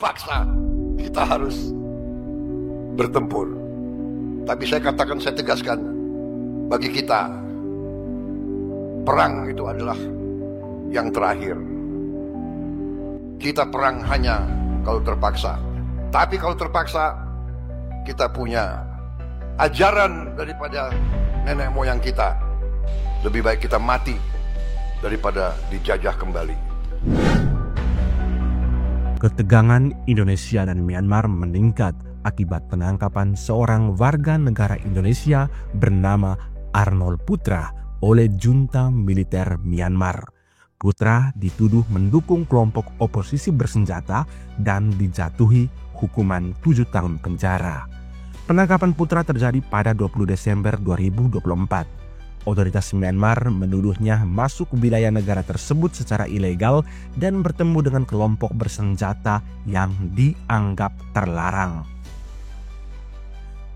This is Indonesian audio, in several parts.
terpaksa kita harus bertempur. Tapi saya katakan, saya tegaskan, bagi kita perang itu adalah yang terakhir. Kita perang hanya kalau terpaksa. Tapi kalau terpaksa, kita punya ajaran daripada nenek moyang kita. Lebih baik kita mati daripada dijajah kembali. Ketegangan Indonesia dan Myanmar meningkat akibat penangkapan seorang warga negara Indonesia bernama Arnold Putra oleh junta militer Myanmar. Putra dituduh mendukung kelompok oposisi bersenjata dan dijatuhi hukuman 7 tahun penjara. Penangkapan Putra terjadi pada 20 Desember 2024. Otoritas Myanmar menuduhnya masuk wilayah negara tersebut secara ilegal dan bertemu dengan kelompok bersenjata yang dianggap terlarang.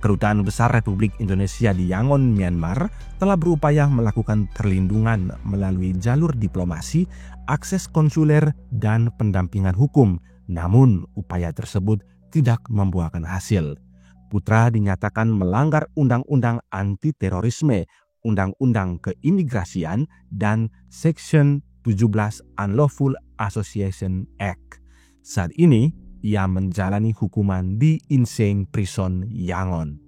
Kedutaan Besar Republik Indonesia di Yangon, Myanmar telah berupaya melakukan perlindungan melalui jalur diplomasi, akses konsuler, dan pendampingan hukum. Namun, upaya tersebut tidak membuahkan hasil. Putra dinyatakan melanggar Undang-Undang Anti-Terorisme, Undang-Undang Keimigrasian, dan Section 17 Unlawful Association Act. Saat ini, ia menjalani hukuman di Insane Prison Yangon.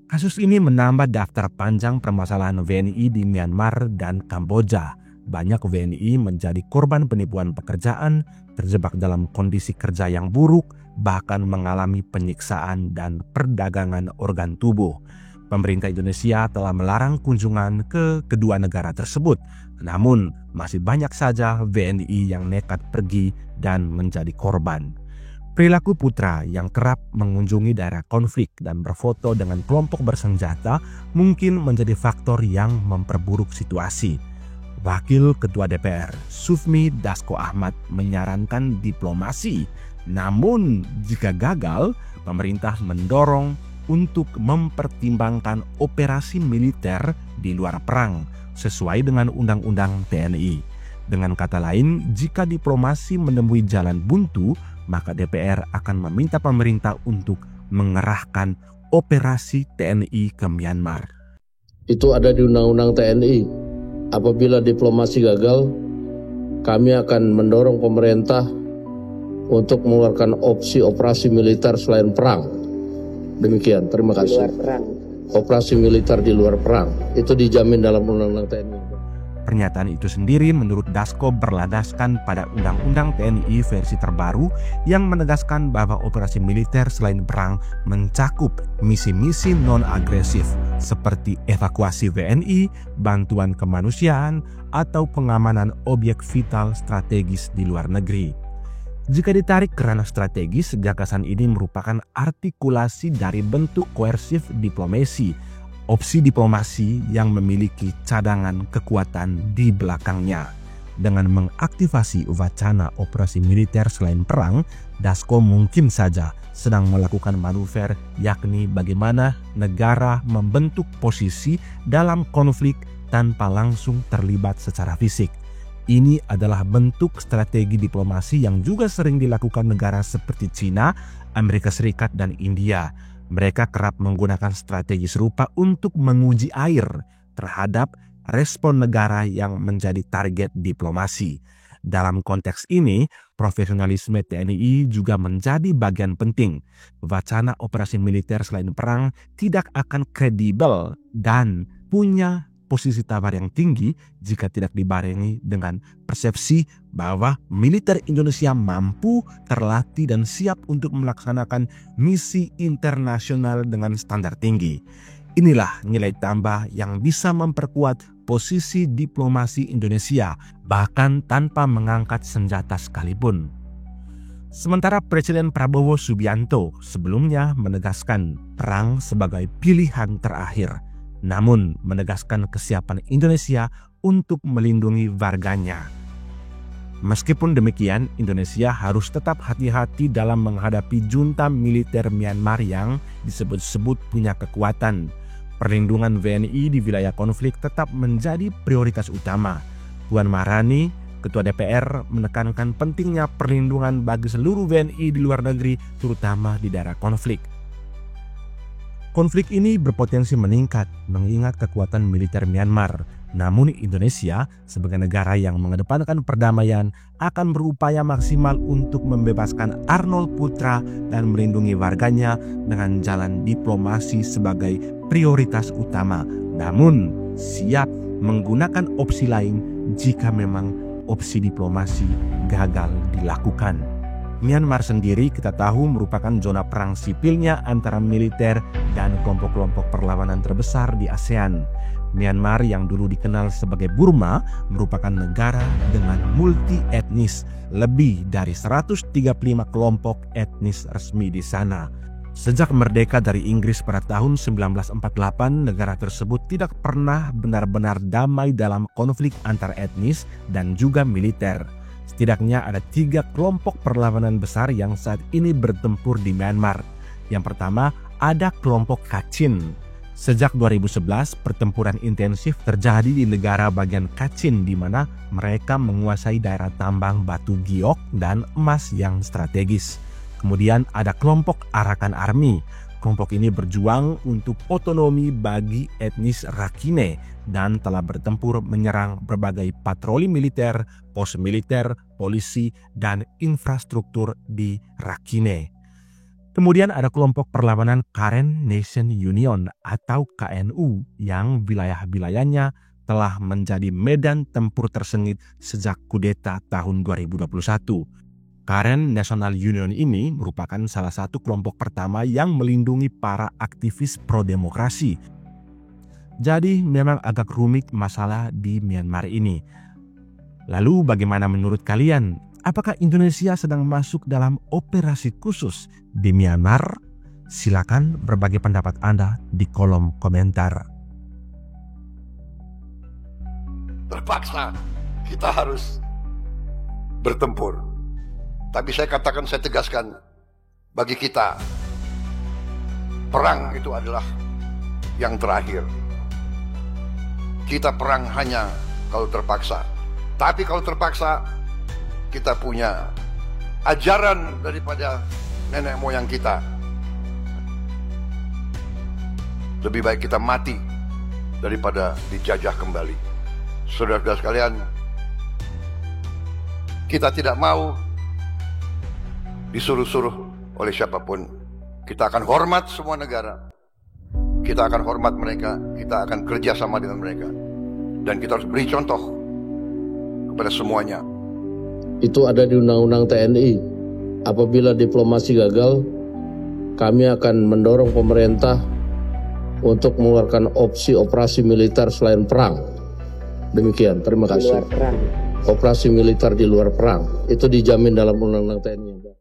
Kasus ini menambah daftar panjang permasalahan WNI di Myanmar dan Kamboja. Banyak WNI menjadi korban penipuan pekerjaan, terjebak dalam kondisi kerja yang buruk, bahkan mengalami penyiksaan dan perdagangan organ tubuh. Pemerintah Indonesia telah melarang kunjungan ke kedua negara tersebut. Namun, masih banyak saja WNI yang nekat pergi dan menjadi korban. Perilaku Putra yang kerap mengunjungi daerah konflik dan berfoto dengan kelompok bersenjata mungkin menjadi faktor yang memperburuk situasi. Wakil Ketua DPR, Sufmi Dasko Ahmad, menyarankan diplomasi. Namun, jika gagal, pemerintah mendorong untuk mempertimbangkan operasi militer di luar perang sesuai dengan Undang-Undang TNI. Dengan kata lain, jika diplomasi menemui jalan buntu, maka DPR akan meminta pemerintah untuk mengerahkan operasi TNI ke Myanmar. Itu ada di Undang-Undang TNI. Apabila diplomasi gagal, kami akan mendorong pemerintah untuk mengeluarkan opsi operasi militer selain perang. Demikian, terima kasih. Operasi militer di luar perang, itu dijamin dalam Undang-Undang TNI. Pernyataan itu sendiri menurut Dasko berlandaskan pada Undang-Undang TNI versi terbaru yang menegaskan bahwa operasi militer selain perang mencakup misi-misi non-agresif seperti evakuasi WNI, bantuan kemanusiaan, atau pengamanan objek vital strategis di luar negeri. Jika ditarik ke ranah strategis, gagasan ini merupakan artikulasi dari bentuk koersif diplomasi, opsi diplomasi yang memiliki cadangan kekuatan di belakangnya. Dengan mengaktifasi wacana operasi militer selain perang, Dasko mungkin saja sedang melakukan manuver, yakni bagaimana negara membentuk posisi dalam konflik tanpa langsung terlibat secara fisik. Ini adalah bentuk strategi diplomasi yang juga sering dilakukan negara seperti China, Amerika Serikat, dan India. Mereka kerap menggunakan strategi serupa untuk menguji air terhadap respon negara yang menjadi target diplomasi. Dalam konteks ini, profesionalisme TNI juga menjadi bagian penting. Wacana operasi militer selain perang tidak akan kredibel dan punya posisi tawar yang tinggi jika tidak dibarengi dengan persepsi bahwa militer Indonesia mampu, terlatih, dan siap untuk melaksanakan misi internasional dengan standar tinggi. Inilah nilai tambah yang bisa memperkuat posisi diplomasi Indonesia, bahkan tanpa mengangkat senjata sekalipun. Sementara Presiden Prabowo Subianto sebelumnya menegaskan perang sebagai pilihan terakhir, namun menegaskan kesiapan Indonesia untuk melindungi warganya. Meskipun demikian, Indonesia harus tetap hati-hati dalam menghadapi junta militer Myanmar yang disebut-sebut punya kekuatan. Perlindungan WNI di wilayah konflik tetap menjadi prioritas utama. Puan Maharani Ketua DPR menekankan pentingnya perlindungan bagi seluruh WNI di luar negeri, terutama di daerah konflik. Konflik ini berpotensi meningkat mengingat kekuatan militer Myanmar. Namun Indonesia sebagai negara yang mengedepankan perdamaian akan berupaya maksimal untuk membebaskan Arnold Putra dan melindungi warganya dengan jalan diplomasi sebagai prioritas utama. Namun siap menggunakan opsi lain jika memang opsi diplomasi gagal dilakukan. Myanmar sendiri kita tahu merupakan zona perang sipilnya antara militer dan kelompok-kelompok perlawanan terbesar di ASEAN. Myanmar yang dulu dikenal sebagai Burma merupakan negara dengan multi etnis, lebih dari 135 kelompok etnis resmi di sana. Sejak merdeka dari Inggris pada tahun 1948, negara tersebut tidak pernah benar-benar damai dalam konflik antar etnis dan juga militer. Setidaknya ada 3 kelompok perlawanan besar yang saat ini bertempur di Myanmar. Yang pertama ada kelompok Kachin. Sejak 2011, pertempuran intensif terjadi di negara bagian Kachin di mana mereka menguasai daerah tambang batu giok dan emas yang strategis. Kemudian ada kelompok Arakan Army. Kelompok ini berjuang untuk otonomi bagi etnis Rakhine dan telah bertempur menyerang berbagai patroli militer, pos militer, polisi, dan infrastruktur di Rakhine. Kemudian ada kelompok perlawanan Karen Nation Union atau KNU yang wilayah-wilayahnya telah menjadi medan tempur tersengit sejak kudeta tahun 2021. Karen National Union ini merupakan salah satu kelompok pertama yang melindungi para aktivis pro-demokrasi. Jadi memang agak rumit masalah di Myanmar ini. Lalu bagaimana menurut kalian? Apakah Indonesia sedang masuk dalam operasi khusus di Myanmar? Silakan berbagi pendapat Anda di kolom komentar. Terpaksa kita harus bertempur. Tapi saya katakan, saya tegaskan, bagi kita perang itu adalah yang terakhir. Kita perang hanya kalau terpaksa. Tapi kalau terpaksa, kita punya ajaran daripada nenek moyang kita. Lebih baik kita mati daripada dijajah kembali. Saudara-saudara sekalian, kita tidak mau disuruh-suruh oleh siapapun. Kita akan hormat semua negara. Kita akan hormat mereka. Kita akan kerjasama dengan mereka. Dan kita harus beri contoh kepada semuanya. Itu ada di Undang-Undang TNI. Apabila diplomasi gagal, kami akan mendorong pemerintah untuk mengeluarkan opsi operasi militer selain perang. Demikian, terima kasih. Operasi militer di luar perang, itu dijamin dalam Undang-Undang TNI.